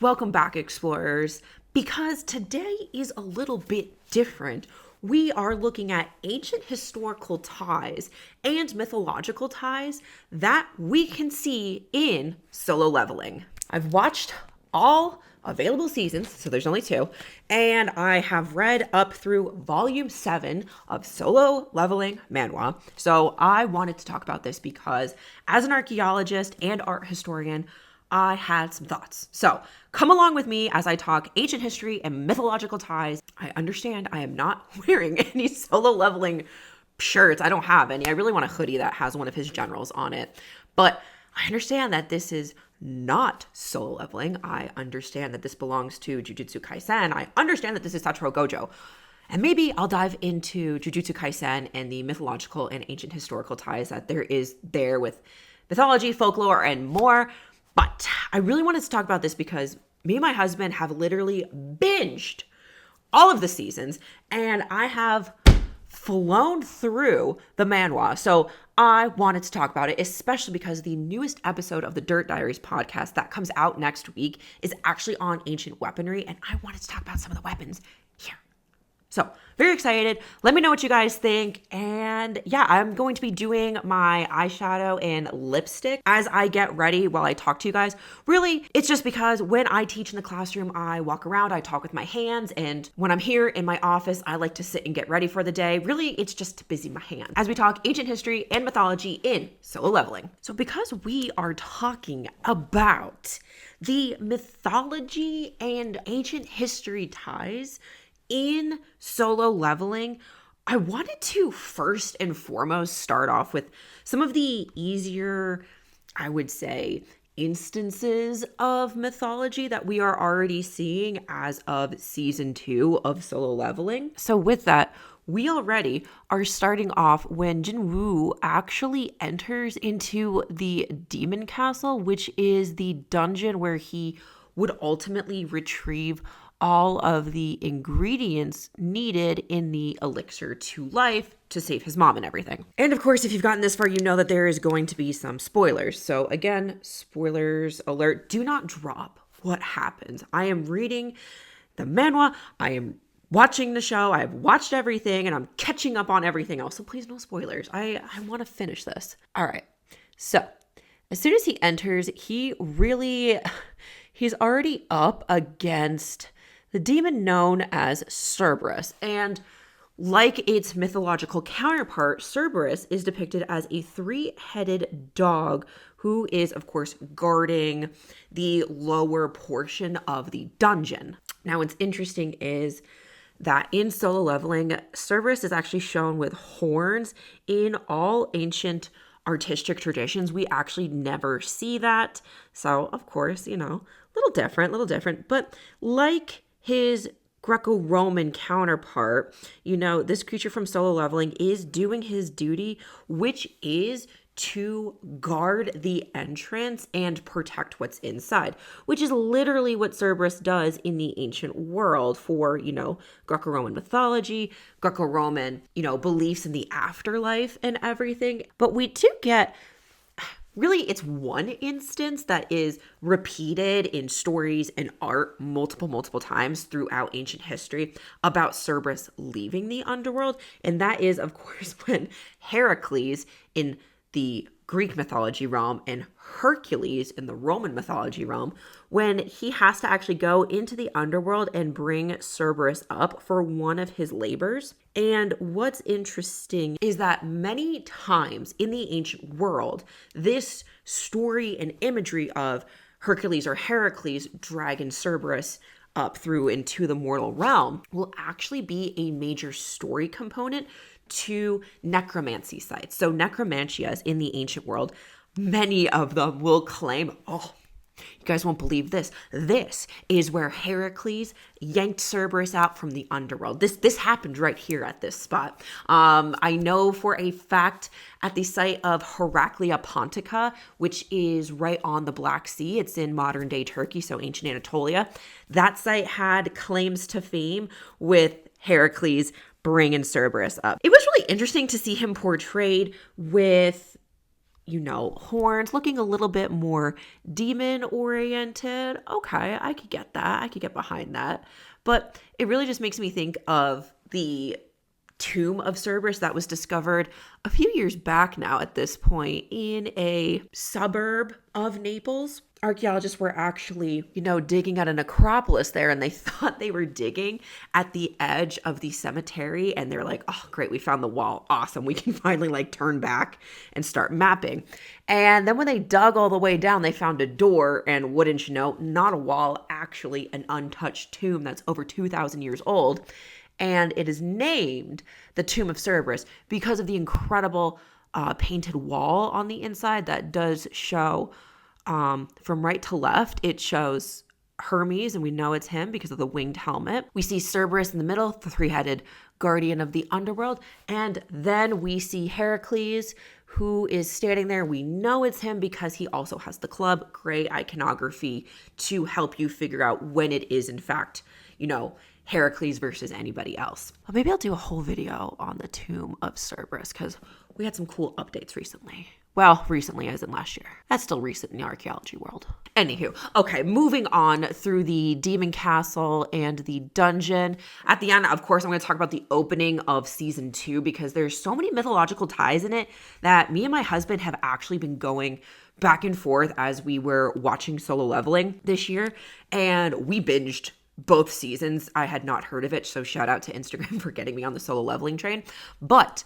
Welcome back, explorers, because today is a little bit different. We are looking at ancient historical ties and mythological ties that we can see in Solo Leveling. I've watched all available seasons, so there's only two, and I have read up through volume 7 of Solo Leveling manhwa. So I wanted to talk about this because as an archaeologist and art historian, I had some thoughts. So come along with me as I talk ancient history and mythological ties. I understand I am not wearing any Solo Leveling shirts. I don't have any. I really want a hoodie that has one of his generals on it. But I understand that this is not Solo Leveling. I understand that this belongs to Jujutsu Kaisen. I understand that this is Satoru Gojo. And maybe I'll dive into Jujutsu Kaisen and the mythological and ancient historical ties that there is there with mythology, folklore, and more. But I really wanted to talk about this because me and my husband have literally binged all of the seasons, and I have flown through the manhwa. So I wanted to talk about it, especially because the newest episode of the Dirt Diaries podcast that comes out next week is actually on ancient weaponry, and I wanted to talk about some of the weapons here. So, very excited. Let me know what you guys think. And yeah, I'm going to be doing my eyeshadow and lipstick as I get ready while I talk to you guys. Really, it's just because when I teach in the classroom, I walk around, I talk with my hands. And when I'm here in my office, I like to sit and get ready for the day. Really, it's just to busy my hands as we talk ancient history and mythology in Solo Leveling. So because we are talking about the mythology and ancient history ties in Solo Leveling, I wanted to first and foremost start off with some of the easier, I would say, instances of mythology that we are already seeing as of season 2 of Solo Leveling. So with that, we already are starting off when Jinwoo actually enters into the Demon Castle, which is the dungeon where he would ultimately retrieve all of the ingredients needed in the elixir to life to save his mom and everything. And of course, if you've gotten this far, you know that there is going to be some spoilers. So again, spoilers alert, do not drop what happens. I am reading the manhwa, I am watching the show, I've watched everything, and I'm catching up on everything else. So please, no spoilers. I want to finish this. All right. So as soon as he enters, he's already up against the demon known as Cerberus. And like its mythological counterpart, Cerberus is depicted as a 3-headed dog who is, of course, guarding the lower portion of the dungeon. Now, what's interesting is that in Solo Leveling, Cerberus is actually shown with horns. In all ancient artistic traditions, we actually never see that. So, of course, little different. But like his Greco-Roman counterpart, this creature from Solo Leveling is doing his duty, which is to guard the entrance and protect what's inside, which is literally what Cerberus does in the ancient world for, Greco-Roman mythology, Greco-Roman, beliefs in the afterlife and everything. But we do get, really, it's one instance that is repeated in stories and art multiple times throughout ancient history about Cerberus leaving the underworld. And that is, of course, when Heracles in the Greek mythology realm and Hercules in the Roman mythology realm, when he has to actually go into the underworld and bring Cerberus up for one of his labors. And what's interesting is that many times in the ancient world, this story and imagery of Hercules or Heracles dragging Cerberus up through into the mortal realm will actually be a major story component to necromancy sites. So necromancias in the ancient world, many of them will claim, oh, you guys won't believe this. This is where Heracles yanked Cerberus out from the underworld. This happened right here at this spot. I know for a fact at the site of Heraklia Pontica, which is right on the Black Sea. It's in modern day Turkey, so ancient Anatolia. That site had claims to fame with Heracles bringing Cerberus up. It was really interesting to see him portrayed with horns, looking a little bit more demon oriented. Okay, I could get that. I could get behind that. But it really just makes me think of the tomb of Cerberus that was discovered a few years back now at this point in a suburb of Naples. Archaeologists were actually, digging at a necropolis there, and they thought they were digging at the edge of the cemetery, and they're like, oh, great, we found the wall. Awesome. We can finally turn back and start mapping. And then when they dug all the way down, they found a door, and wouldn't you know, not a wall, actually an untouched tomb that's over 2,000 years old. And it is named the Tomb of Cerberus because of the incredible painted wall on the inside that does show from right to left. It shows Hermes, and we know it's him because of the winged helmet. We see Cerberus in the middle, the three-headed guardian of the underworld. And then we see Heracles, who is standing there. We know it's him because he also has the club. Great iconography to help you figure out when it is, in fact, Heracles versus anybody else. Well, maybe I'll do a whole video on the Tomb of Cerberus because we had some cool updates recently. Well, recently as in last year. That's still recent in the archaeology world. Anywho, okay, moving on through the demon castle and the dungeon. At the end, of course, I'm going to talk about the opening of season 2 because there's so many mythological ties in it that me and my husband have actually been going back and forth as we were watching Solo Leveling this year, and we binged both seasons. I had not heard of it, so shout out to Instagram for getting me on the Solo Leveling train. But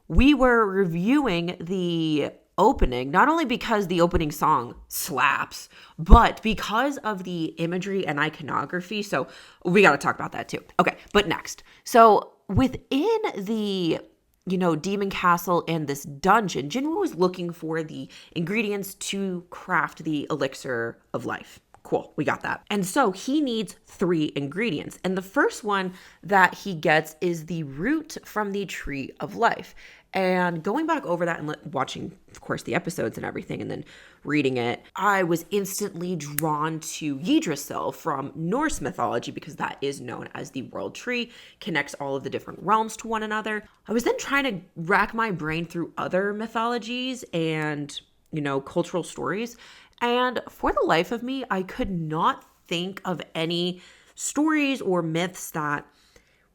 we were reviewing the opening, not only because the opening song slaps, but because of the imagery and iconography. So we got to talk about that too. Okay, but next. So within the demon castle and this dungeon, Jinwoo was looking for the ingredients to craft the elixir of life. Cool, we got that. And so he needs 3 ingredients. And the first one that he gets is the root from the tree of life. And going back over that and watching, of course, the episodes and everything, and then reading it, I was instantly drawn to Yggdrasil from Norse mythology because that is known as the world tree, connects all of the different realms to one another. I was then trying to rack my brain through other mythologies and, cultural stories. And for the life of me, I could not think of any stories or myths that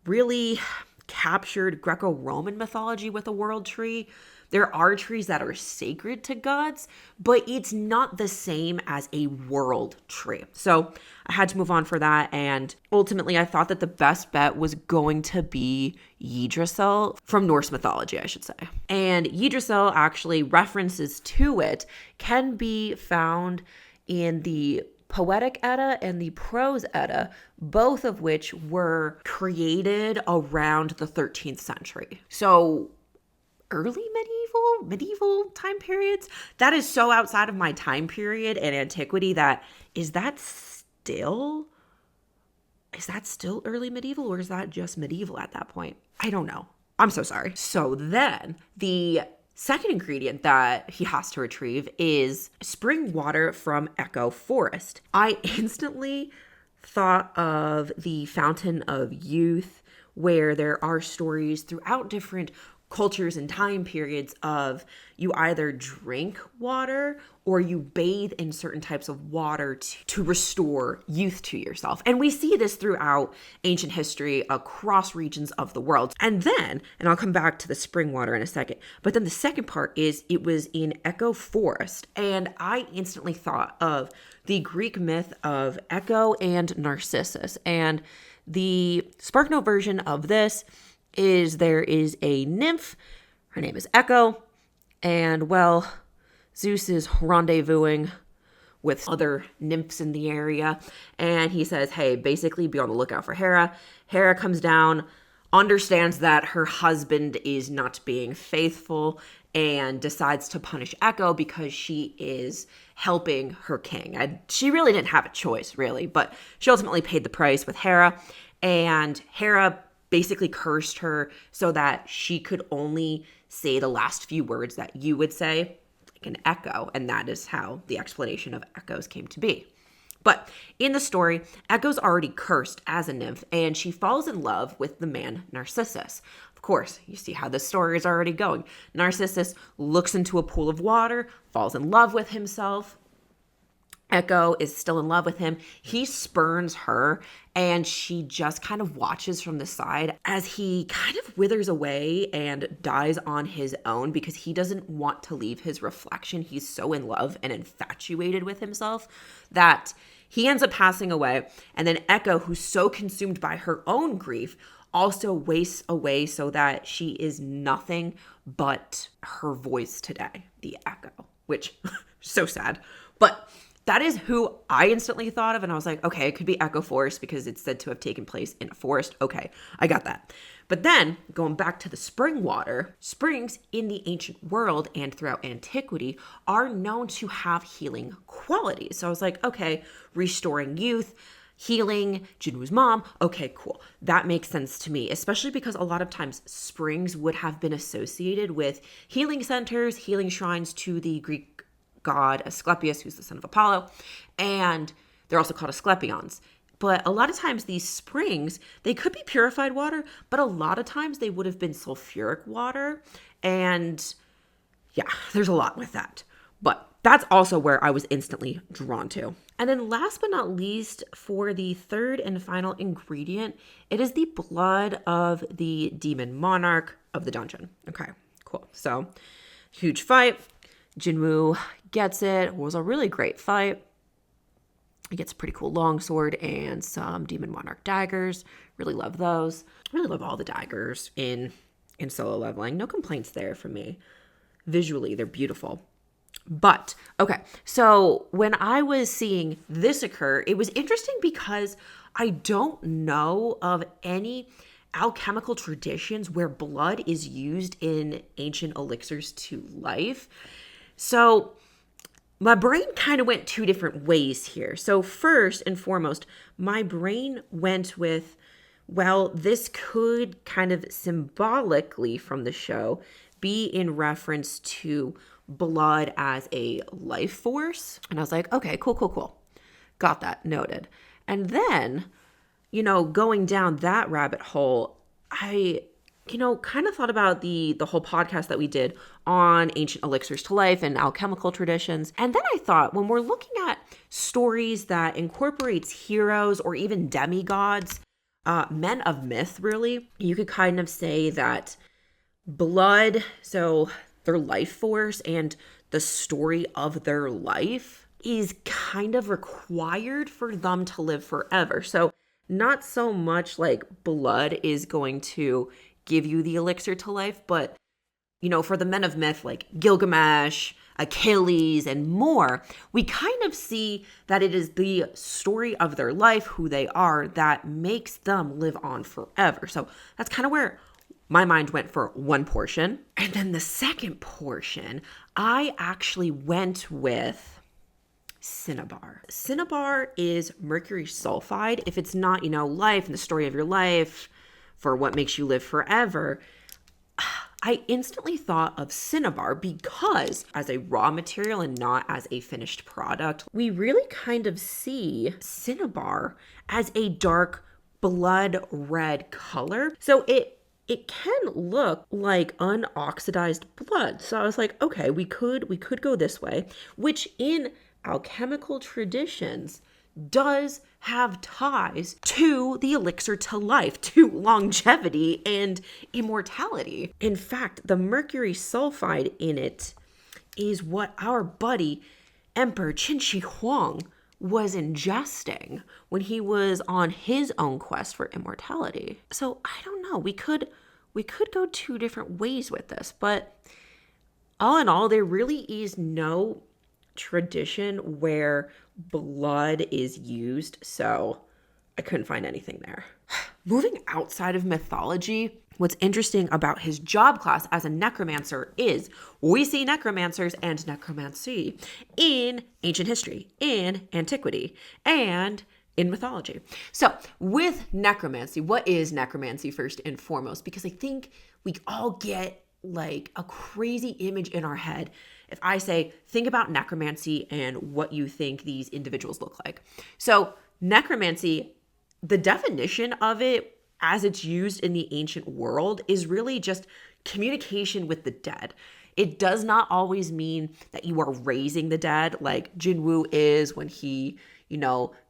really captured Greco-Roman mythology with a world tree. There are trees that are sacred to gods, but it's not the same as a world tree. So I had to move on for that. And ultimately, I thought that the best bet was going to be Yggdrasil from Norse mythology, I should say. And Yggdrasil actually references to it can be found in the Poetic Edda and the Prose Edda, both of which were created around the 13th century. So early medieval time periods. That is so outside of my time period and antiquity that is that still early medieval, or is that just medieval at that point? I don't know. I'm so sorry. So then the second ingredient that he has to retrieve is spring water from Echo Forest. I instantly thought of the Fountain of Youth, where there are stories throughout different cultures and time periods of you either drink water or you bathe in certain types of water to restore youth to yourself. And we see this throughout ancient history across regions of the world. And I'll come back to the spring water in a second, but then the second part is it was in Echo Forest. And I instantly thought of the Greek myth of Echo and Narcissus. And the SparkNote version of this is there is a nymph, her name is Echo, and Zeus is rendezvousing with other nymphs in the area, and he says, hey, basically be on the lookout for Hera. Hera comes down, understands that her husband is not being faithful, and decides to punish Echo because she is helping her king. And she really didn't have a choice, really, but she ultimately paid the price with Hera, and Hera basically cursed her so that she could only say the last few words that you would say, like an echo, and that is how the explanation of echoes came to be. But in the story, Echo's already cursed as a nymph, and she falls in love with the man Narcissus. Of course, you see how the story is already going. Narcissus looks into a pool of water, falls in love with himself. Echo is still in love with him. He spurns her, and she just kind of watches from the side as he kind of withers away and dies on his own because he doesn't want to leave his reflection. He's so in love and infatuated with himself that he ends up passing away. And then Echo, who's so consumed by her own grief, also wastes away so that she is nothing but her voice today, the Echo, which so sad. But that is who I instantly thought of. And I was like, okay, it could be Echo Forest because it's said to have taken place in a forest. Okay, I got that. But then going back to the spring water, springs in the ancient world and throughout antiquity are known to have healing qualities. So I was like, okay, restoring youth, healing, Jinwoo's mom. Okay, cool. That makes sense to me, especially because a lot of times springs would have been associated with healing centers, healing shrines to the Greek god Asclepius, who's the son of Apollo, and they're also called Asclepions. But a lot of times these springs, they could be purified water, but a lot of times they would have been sulfuric water. And yeah, there's a lot with that. But that's also where I was instantly drawn to. And then last but not least, for the third and final ingredient, it is the blood of the demon monarch of the dungeon. Okay, cool. So huge fight. Jinwoo gets it. It was a really great fight. He gets a pretty cool longsword and some demon monarch daggers. Really love those. Really love all the daggers in solo leveling. No complaints there from me. Visually, they're beautiful. But, okay, so when I was seeing this occur, it was interesting because I don't know of any alchemical traditions where blood is used in ancient elixirs to life. So my brain kind of went two different ways here. So first and foremost, my brain went with, well, this could kind of symbolically from the show be in reference to blood as a life force. And I was like, okay, cool. Got that noted. And then, going down that rabbit hole, I kind of thought about the whole podcast that we did on ancient elixirs to life and alchemical traditions. And then I thought, when we're looking at stories that incorporates heroes or even demigods, men of myth, really, you could kind of say that blood, so their life force and the story of their life is kind of required for them to live forever. So not so much like blood is going to give you the elixir to life, but for the men of myth like Gilgamesh, Achilles, and more, we kind of see that it is the story of their life, who they are, that makes them live on forever. So that's kind of where my mind went for one portion. And then the second portion, I actually went with Cineabar. Cineabar is mercury sulfide. If it's not, life and the story of your life for what makes you live forever, I instantly thought of Cineabar because as a raw material and not as a finished product, we really kind of see Cineabar as a dark blood red color. So it can look like unoxidized blood. So I was like, okay, we could go this way, which in alchemical traditions does have ties to the elixir to life, to longevity and immortality. In fact, the mercury sulfide in it is what our buddy Emperor Qin Shi Huang was ingesting when he was on his own quest for immortality. So I don't know, we could go two different ways with this, but all in all, there really is no tradition where blood is used, so I couldn't find anything there. Moving outside of mythology, what's interesting about his job class as a necromancer is we see necromancers and necromancy in ancient history, in antiquity, and in mythology. So with necromancy, what is necromancy first and foremost? Because I think we all get like a crazy image in our head if I say, think about necromancy and what you think these individuals look like. So necromancy, the definition of it as it's used in the ancient world is really just communication with the dead. It does not always mean that you are raising the dead like Jinwoo is when he,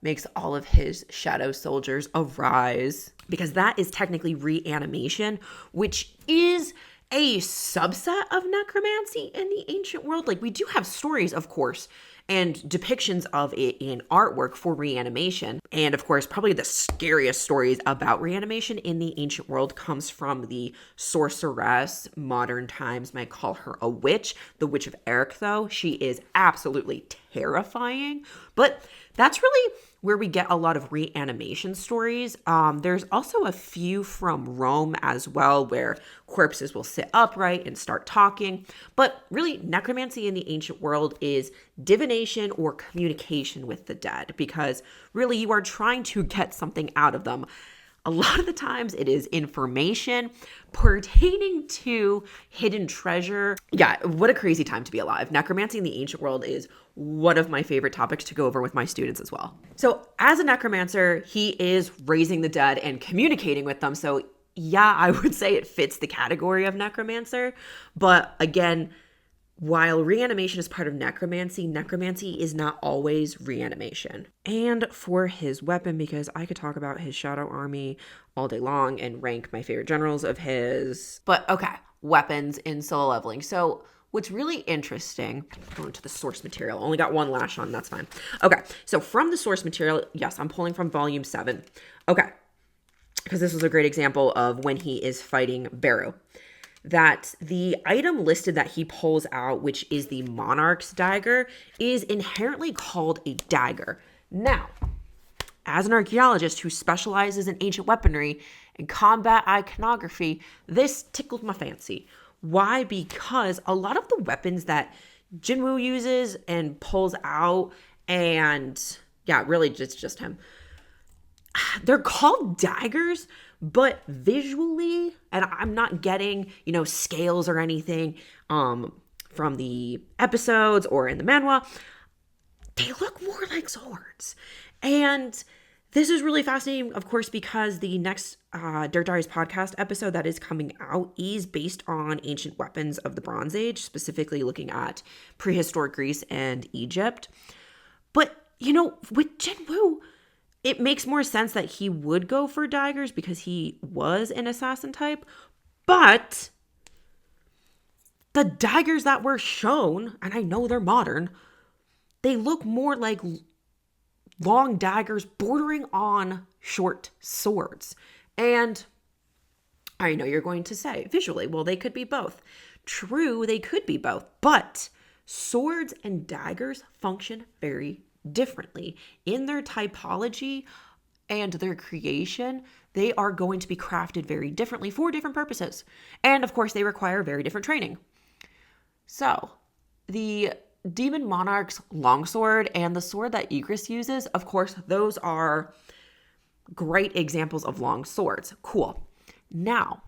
makes all of his shadow soldiers arise, because that is technically reanimation, which is a subset of necromancy in the ancient world. Like, we do have stories, of course, and depictions of it in artwork for reanimation. And of course, probably the scariest stories about reanimation in the ancient world comes from the sorceress. Modern times might call her a witch. The Witch of Eric, though, she is absolutely terrifying. But that's really where we get a lot of reanimation stories. There's also a few from Rome as well, where corpses will sit upright and start talking. But really, necromancy in the ancient world is divination or communication with the dead, because really you are trying to get something out of them. A lot of the times it is information pertaining to hidden treasure. Yeah, what a crazy time to be alive. Necromancy in the ancient world is one of my favorite topics to go over with my students as well. So as a necromancer, he is raising the dead and communicating with them. So yeah, I would say it fits the category of necromancer. But again, while reanimation is part of necromancy, necromancy is not always reanimation. And for his weapon, because I could talk about his shadow army all day long and rank my favorite generals of his. But okay, weapons in solo leveling. So what's really interesting, going to the source material, only got one lash on, that's fine. Okay, so from the source material, yes, I'm pulling from volume 7. Okay, because this was a great example of when he is fighting Beru. That the item listed that he pulls out, which is the Monarchs dagger, is inherently called a dagger. Now, as an archaeologist who specializes in ancient weaponry and combat iconography, this tickled my fancy. Why? Because a lot of the weapons that Jinwoo uses and pulls out, and yeah, really just him, they're called daggers, but visually, and I'm not getting, scales or anything from the episodes or in the manhwa, they look more like swords. And this is really fascinating, of course, because the next Dirt Diaries podcast episode that is coming out is based on ancient weapons of the Bronze Age, specifically looking at prehistoric Greece and Egypt. But, with Jinwoo, it makes more sense that he would go for daggers because he was an assassin type. But the daggers that were shown, and I know they're modern, they look more like long daggers bordering on short swords. And I know you're going to say, visually, well, they could be both. True, they could be both. But swords and daggers function very differently in their typology and their creation. They are going to be crafted very differently for different purposes, and of course they require very different training. So the Demon Monarch's longsword and the sword that Cberus uses, of course, those are great examples of long swords. Cool. Now,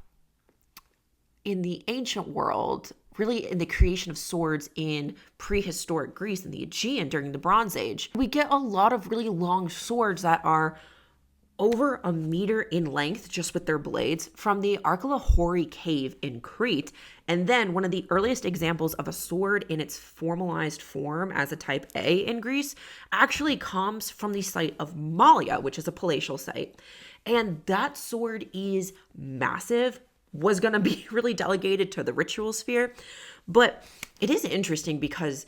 in the ancient world, really in the creation of swords in prehistoric Greece and the Aegean during the Bronze Age, we get a lot of really long swords that are over a meter in length just with their blades from the Archelahori cave in Crete. And then one of the earliest examples of a sword in its formalized form as a type A in Greece actually comes from the site of Malia, which is a palatial site. And that sword is massive, was going to be really delegated to the ritual sphere. But it is interesting because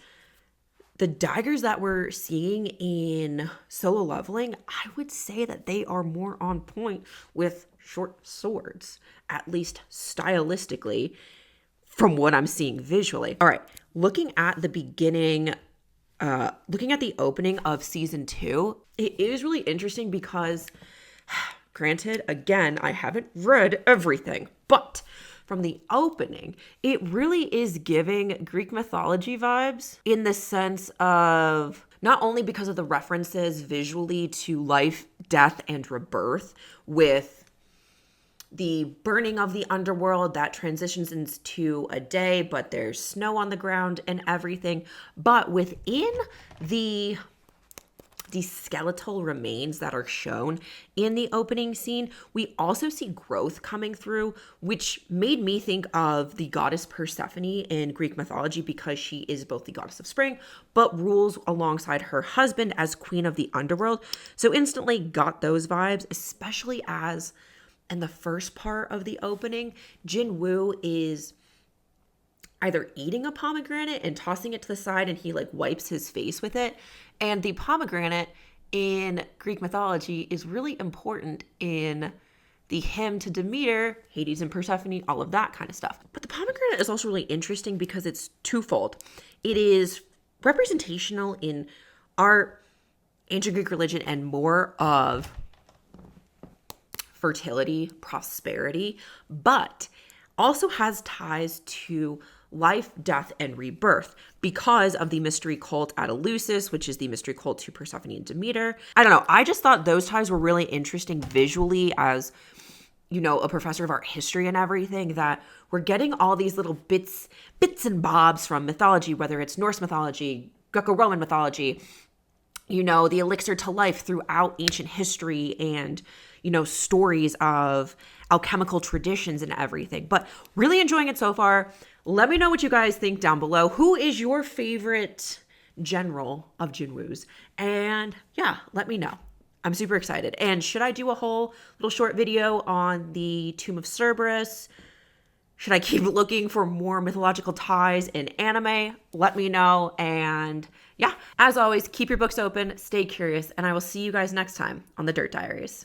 the daggers that we're seeing in solo leveling, I would say that they are more on point with short swords, at least stylistically, from what I'm seeing visually. All right, looking at the beginning, looking at the opening of season 2, it is really interesting because granted, again, I haven't read everything, but from the opening, it really is giving Greek mythology vibes in the sense of not only because of the references visually to life, death, and rebirth with the burning of the underworld that transitions into a day, but there's snow on the ground and everything. But within the the skeletal remains that are shown in the opening scene, we also see growth coming through, which made me think of the goddess Persephone in Greek mythology, because she is both the goddess of spring, but rules alongside her husband as queen of the underworld. So instantly got those vibes, especially as in the first part of the opening, Jinwoo is either eating a pomegranate and tossing it to the side, and he like wipes his face with it. And the pomegranate in Greek mythology is really important in the hymn to Demeter, Hades and Persephone, all of that kind of stuff. But the pomegranate is also really interesting because it's twofold. It is representational in art, ancient Greek religion, and more of fertility, prosperity, but also has ties to life, death, and rebirth because of the mystery cult at Eleusis, which is the mystery cult to Persephone and Demeter. I don't know. I just thought those ties were really interesting visually as, you know, a professor of art history and everything, that we're getting all these little bits and bobs from mythology, whether it's Norse mythology, Greco-Roman mythology, you know, the elixir to life throughout ancient history, and, you know, stories of alchemical traditions and everything. But really enjoying it so far. Let me know what you guys think down below. Who is your favorite general of Jinwoo's? And yeah, let me know. I'm super excited. And should I do a whole little short video on the Tomb of Cerberus? Should I keep looking for more mythological ties in anime? Let me know. And yeah, as always, keep your books open, stay curious, and I will see you guys next time on the Dirt Diaries.